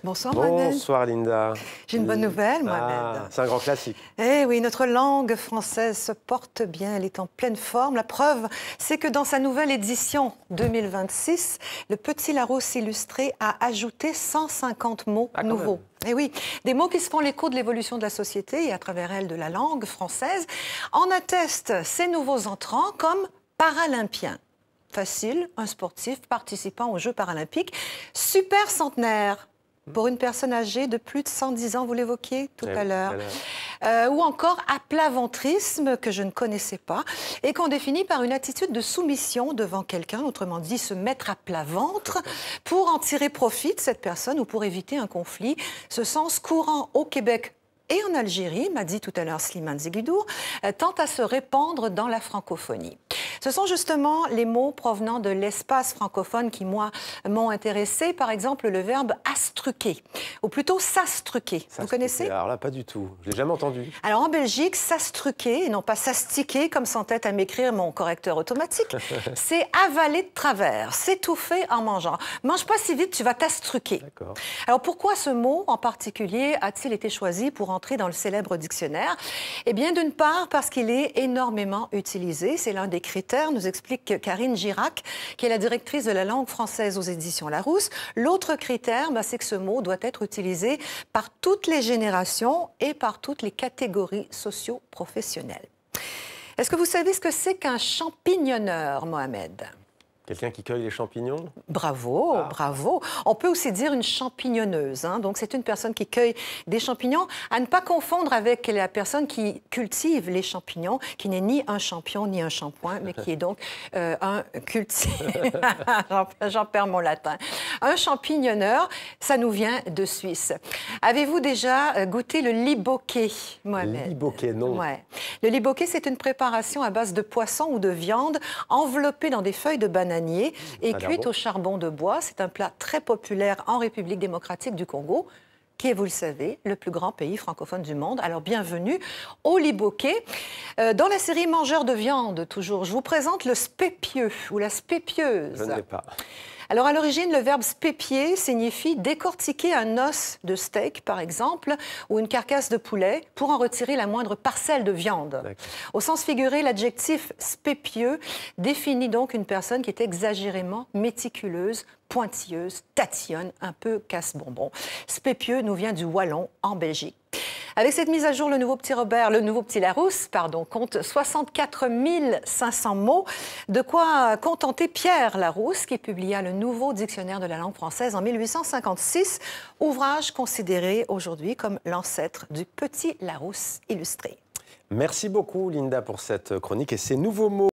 Bonsoir, Mohamed. Bonsoir, Linda. J'ai une bonne nouvelle, Mohamed. C'est un grand classique. Eh oui, notre langue française se porte bien, elle est en pleine forme. La preuve, c'est que dans sa nouvelle édition 2026, le Petit Larousse illustré a ajouté 150 mots nouveaux. Et oui, des mots qui se font l'écho de l'évolution de la société et à travers elle de la langue française. En attestent ces nouveaux entrants comme paralympien. Facile, un sportif participant aux Jeux paralympiques. Super centenaire, pour une personne âgée de plus de 110 ans, vous l'évoquiez tout à l'heure. Ou encore aplaventrisme, que je ne connaissais pas, et qu'on définit par une attitude de soumission devant quelqu'un, autrement dit se mettre à plat ventre, pour en tirer profit de cette personne ou pour éviter un conflit. Ce sens courant au Québec et en Algérie, m'a dit tout à l'heure Slimane Zeguidour, tend à se répandre dans la francophonie. Ce sont justement les mots provenant de l'espace francophone qui, moi, m'ont intéressé. Par exemple, le verbe astruquer, ou plutôt s'astruquer. Vous connaissez? Alors là, pas du tout. Je l'ai jamais entendu. Alors en Belgique, s'astruquer, et non pas s'astiquer, comme s'entête à m'écrire mon correcteur automatique, c'est avaler de travers, s'étouffer en mangeant. Mange pas si vite, tu vas t'astruquer. Alors pourquoi ce mot en particulier a-t-il été choisi pour entrer dans le célèbre dictionnaire? Eh bien, d'une part, parce qu'il est énormément utilisé. C'est l'un des critères, nous explique Karine Girac, qui est la directrice de la langue française aux éditions Larousse. L'autre critère, c'est que ce mot doit être utilisé par toutes les générations et par toutes les catégories socio-professionnelles. Est-ce que vous savez ce que c'est qu'un champignonneur, Mohamed? Quelqu'un qui cueille les champignons? Bravo, bravo. On peut aussi dire une champignonneuse. Donc, c'est une personne qui cueille des champignons. À ne pas confondre avec la personne qui cultive les champignons, qui n'est ni un champion ni un shampoing, mais qui est donc un cultive. J'en perds mon latin. Un champignonneur, ça nous vient de Suisse. Avez-vous déjà goûté le liboquet, Mohamed? Liboquet, non. Ouais. Le liboquet, c'est une préparation à base de poisson ou de viande enveloppée dans des feuilles de bananier et cuite au charbon de bois. C'est un plat très populaire en République démocratique du Congo, qui est, vous le savez, le plus grand pays francophone du monde. Alors, bienvenue au liboquet. Dans la série Mangeurs de viande, toujours, je vous présente le spépieux ou la spépieuse. Je ne l'ai pas. Alors, à l'origine, le verbe spépier signifie décortiquer un os de steak, par exemple, ou une carcasse de poulet pour en retirer la moindre parcelle de viande. Au sens figuré, l'adjectif spépieux définit donc une personne qui est exagérément méticuleuse, pointilleuse, tatillonne, un peu casse-bonbon. Spépieux nous vient du wallon, en Belgique. Avec cette mise à jour, le nouveau Petit Larousse, compte 64 500 mots, de quoi contenter Pierre Larousse, qui publia le nouveau dictionnaire de la langue française en 1856, ouvrage considéré aujourd'hui comme l'ancêtre du Petit Larousse illustré. Merci beaucoup, Linda, pour cette chronique et ces nouveaux mots.